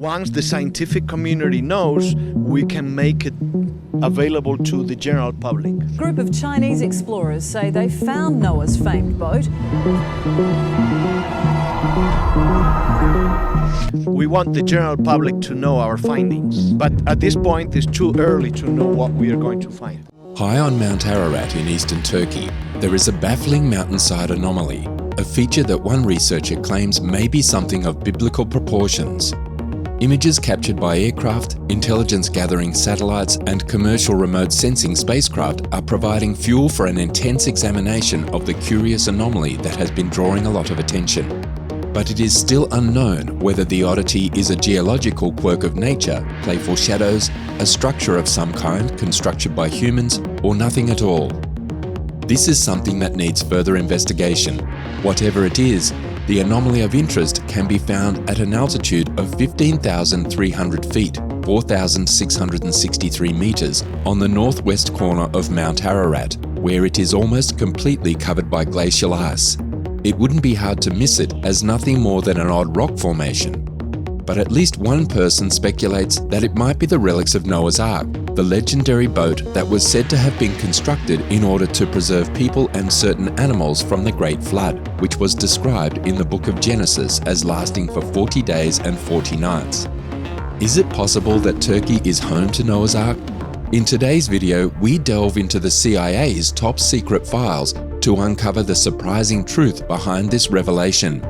Once the scientific community knows, we can make it available to the general public. A group of Chinese explorers say they found Noah's famed boat. We want the general public to know our findings, but at this point it's too early to know what we are going to find. High on Mount Ararat in eastern Turkey, there is a baffling mountainside anomaly, a feature that one researcher claims may be something of biblical proportions. Images captured by aircraft, intelligence-gathering satellites, and commercial remote sensing spacecraft are providing fuel for an intense examination of the curious anomaly that has been drawing a lot of attention. But it is still unknown whether the oddity is a geological quirk of nature, playful shadows, a structure of some kind constructed by humans, or nothing at all. This is something that needs further investigation. Whatever it is, the anomaly of interest can be found at an altitude of 15,300 feet, 4,663 meters, on the northwest corner of Mount Ararat, where it is almost completely covered by glacial ice. It wouldn't be hard to miss it as nothing more than an odd rock formation. But at least one person speculates that it might be the relics of Noah's Ark, the legendary boat that was said to have been constructed in order to preserve people and certain animals from the Great Flood, which was described in the book of Genesis as lasting for 40 days and 40 nights. Is it possible that Turkey is home to Noah's Ark? In today's video, we delve into the CIA's top secret files to uncover the surprising truth behind this revelation.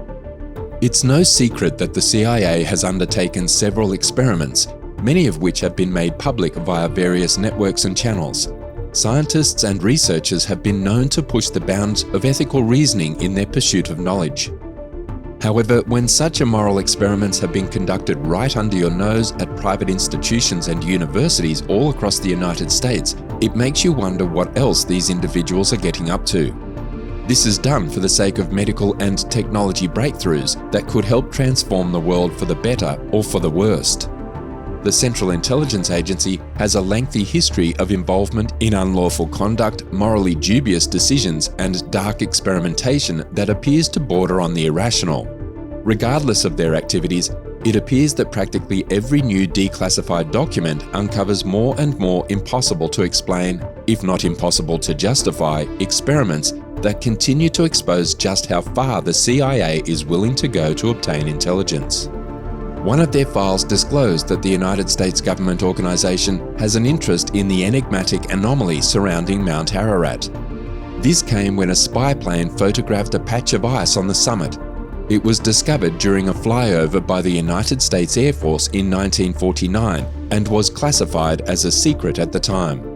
It's no secret that the CIA has undertaken several experiments, many of which have been made public via various networks and channels. Scientists and researchers have been known to push the bounds of ethical reasoning in their pursuit of knowledge. However, when such immoral experiments have been conducted right under your nose at private institutions and universities all across the United States, it makes you wonder what else these individuals are getting up to. This is done for the sake of medical and technology breakthroughs that could help transform the world for the better or for the worst. The Central Intelligence Agency has a lengthy history of involvement in unlawful conduct, morally dubious decisions, and dark experimentation that appears to border on the irrational. Regardless of their activities, it appears that practically every new declassified document uncovers more and more impossible to explain, if not impossible to justify, experiments that continue to expose just how far the CIA is willing to go to obtain intelligence. One of their files disclosed that the United States government organization has an interest in the enigmatic anomaly surrounding Mount Ararat. This came when a spy plane photographed a patch of ice on the summit. It was discovered during a flyover by the United States Air Force in 1949 and was classified as a secret at the time.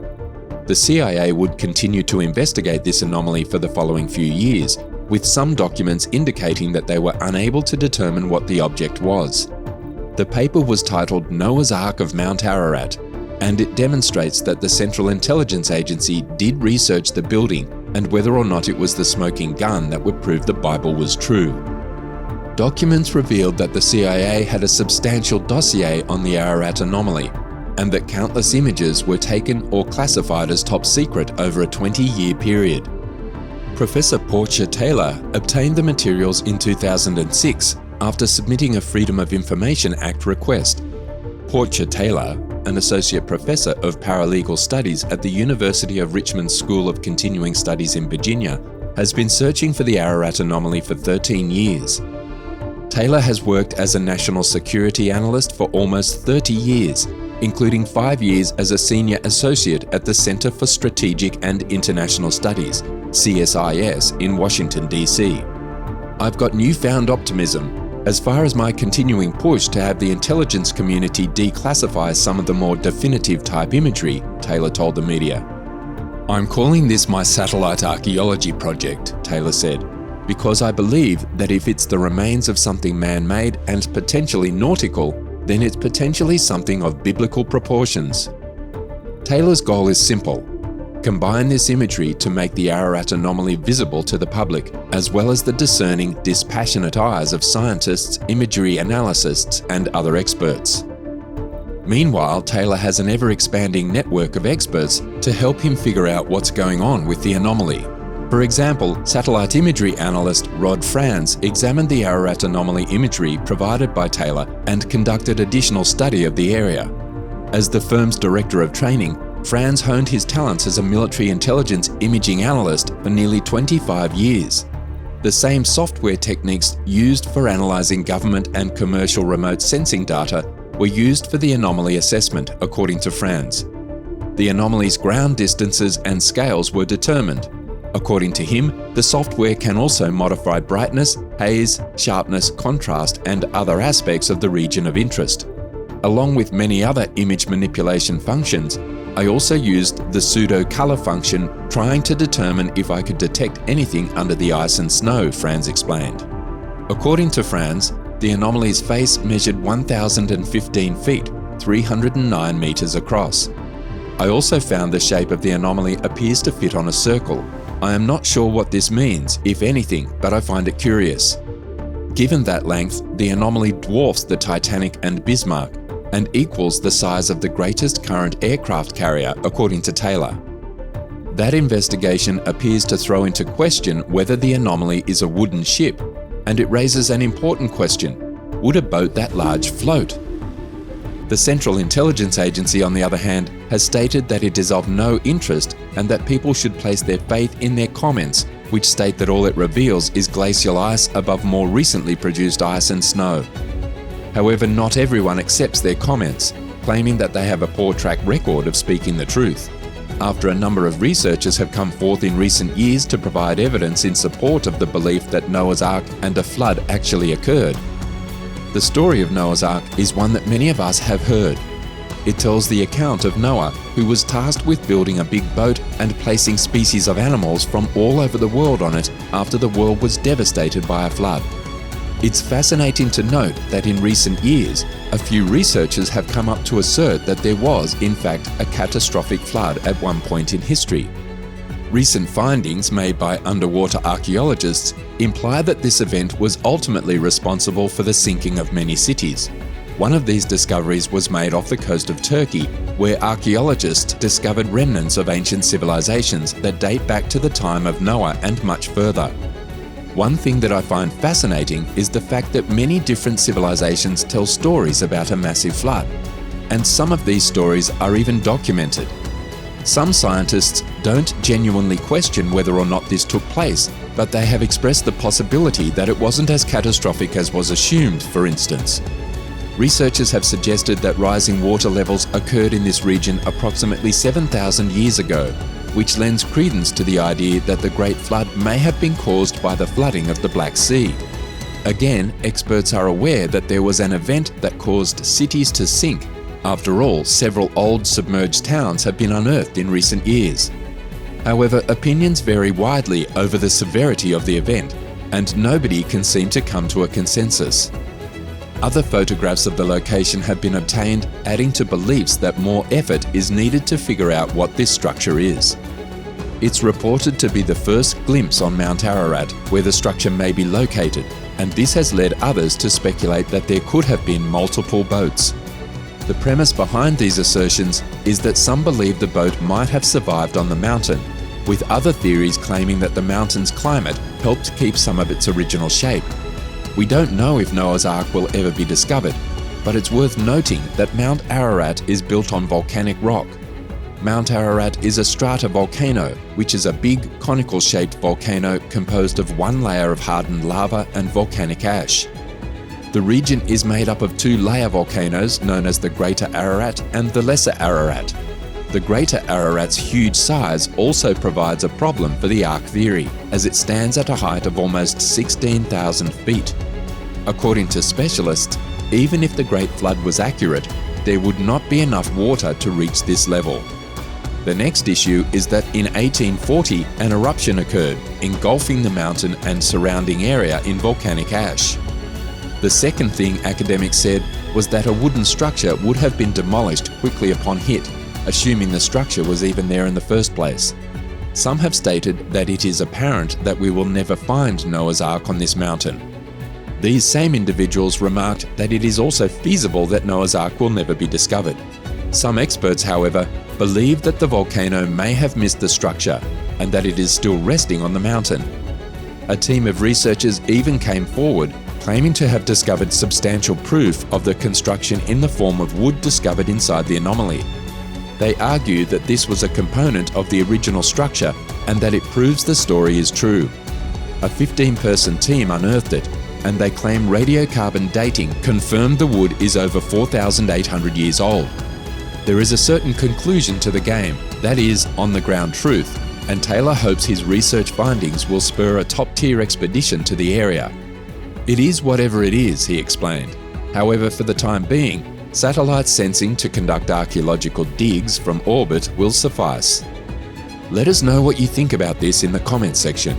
The CIA would continue to investigate this anomaly for the following few years, with some documents indicating that they were unable to determine what the object was. The paper was titled Noah's Ark of Mount Ararat, and it demonstrates that the Central Intelligence Agency did research the building and whether or not it was the smoking gun that would prove the Bible was true. Documents revealed that the CIA had a substantial dossier on the Ararat anomaly, and that countless images were taken or classified as top secret over a 20-year period. Professor Portia Taylor obtained the materials in 2006 after submitting a Freedom of Information Act request. Portia Taylor, an associate professor of paralegal studies at the University of Richmond School of Continuing Studies in Virginia, has been searching for the Ararat anomaly for 13 years. Taylor has worked as a national security analyst for almost 30 years, including 5 years as a senior associate at the Center for Strategic and International Studies, CSIS, in Washington, D.C. I've got newfound optimism as far as my continuing push to have the intelligence community declassify some of the more definitive type imagery, Taylor told the media. "I'm calling this my satellite archaeology project," Taylor said, "because I believe that if it's the remains of something man-made and potentially nautical, then it's potentially something of biblical proportions." Taylor's goal is simple: combine this imagery to make the Ararat anomaly visible to the public, as well as the discerning, dispassionate eyes of scientists, imagery analysts, and other experts. Meanwhile, Taylor has an ever-expanding network of experts to help him figure out what's going on with the anomaly. For example, satellite imagery analyst Rod Franz examined the Ararat anomaly imagery provided by Taylor and conducted additional study of the area. As the firm's director of training, Franz honed his talents as a military intelligence imaging analyst for nearly 25 years. The same software techniques used for analysing government and commercial remote sensing data were used for the anomaly assessment, according to Franz. The anomaly's ground distances and scales were determined. According to him, the software can also modify brightness, haze, sharpness, contrast, and other aspects of the region of interest. Along with many other image manipulation functions, I also used the pseudo-color function, trying to determine if I could detect anything under the ice and snow, Franz explained. According to Franz, the anomaly's face measured 1,015 feet, 309 meters across. I also found the shape of the anomaly appears to fit on a circle. I am not sure what this means, if anything, but I find it curious. Given that length, the anomaly dwarfs the Titanic and Bismarck, and equals the size of the greatest current aircraft carrier, according to Taylor. That investigation appears to throw into question whether the anomaly is a wooden ship, and it raises an important question: would a boat that large float? The Central Intelligence Agency, on the other hand, has stated that it is of no interest and that people should place their faith in their comments, which state that all it reveals is glacial ice above more recently produced ice and snow. However, not everyone accepts their comments, claiming that they have a poor track record of speaking the truth. After a number of researchers have come forth in recent years to provide evidence in support of the belief that Noah's Ark and a flood actually occurred. The story of Noah's Ark is one that many of us have heard. It tells the account of Noah, who was tasked with building a big boat and placing species of animals from all over the world on it after the world was devastated by a flood. It's fascinating to note that in recent years, a few researchers have come up to assert that there was, in fact, a catastrophic flood at one point in history. Recent findings made by underwater archaeologists imply that this event was ultimately responsible for the sinking of many cities. One of these discoveries was made off the coast of Turkey, where archaeologists discovered remnants of ancient civilizations that date back to the time of Noah and much further. One thing that I find fascinating is the fact that many different civilizations tell stories about a massive flood, and some of these stories are even documented. Some scientists don't genuinely question whether or not this took place, but they have expressed the possibility that it wasn't as catastrophic as was assumed, for instance. Researchers have suggested that rising water levels occurred in this region approximately 7,000 years ago, which lends credence to the idea that the Great Flood may have been caused by the flooding of the Black Sea. Again, experts are aware that there was an event that caused cities to sink. After all, several old submerged towns have been unearthed in recent years. However, opinions vary widely over the severity of the event, and nobody can seem to come to a consensus. Other photographs of the location have been obtained, adding to beliefs that more effort is needed to figure out what this structure is. It's reported to be the first glimpse on Mount Ararat where the structure may be located, and this has led others to speculate that there could have been multiple boats. The premise behind these assertions is that some believe the boat might have survived on the mountain, with other theories claiming that the mountain's climate helped keep some of its original shape. We don't know if Noah's Ark will ever be discovered, but it's worth noting that Mount Ararat is built on volcanic rock. Mount Ararat is a stratovolcano, which is a big, conical-shaped volcano composed of one layer of hardened lava and volcanic ash. The region is made up of two layer volcanoes known as the Greater Ararat and the Lesser Ararat. The Greater Ararat's huge size also provides a problem for the Ark theory, as it stands at a height of almost 16,000 feet. According to specialists, even if the Great Flood was accurate, there would not be enough water to reach this level. The next issue is that in 1840, an eruption occurred, engulfing the mountain and surrounding area in volcanic ash. The second thing academics said was that a wooden structure would have been demolished quickly upon hit, assuming the structure was even there in the first place. Some have stated that it is apparent that we will never find Noah's Ark on this mountain. These same individuals remarked that it is also feasible that Noah's Ark will never be discovered. Some experts, however, believe that the volcano may have missed the structure and that it is still resting on the mountain. A team of researchers even came forward claiming to have discovered substantial proof of the construction in the form of wood discovered inside the anomaly. They argue that this was a component of the original structure and that it proves the story is true. A 15-person team unearthed it, and they claim radiocarbon dating confirmed the wood is over 4,800 years old. There is a certain conclusion to the game, that is, on-the-ground truth, and Taylor hopes his research findings will spur a top-tier expedition to the area. It is whatever it is, he explained. However, for the time being, satellite sensing to conduct archaeological digs from orbit will suffice. Let us know what you think about this in the comments section.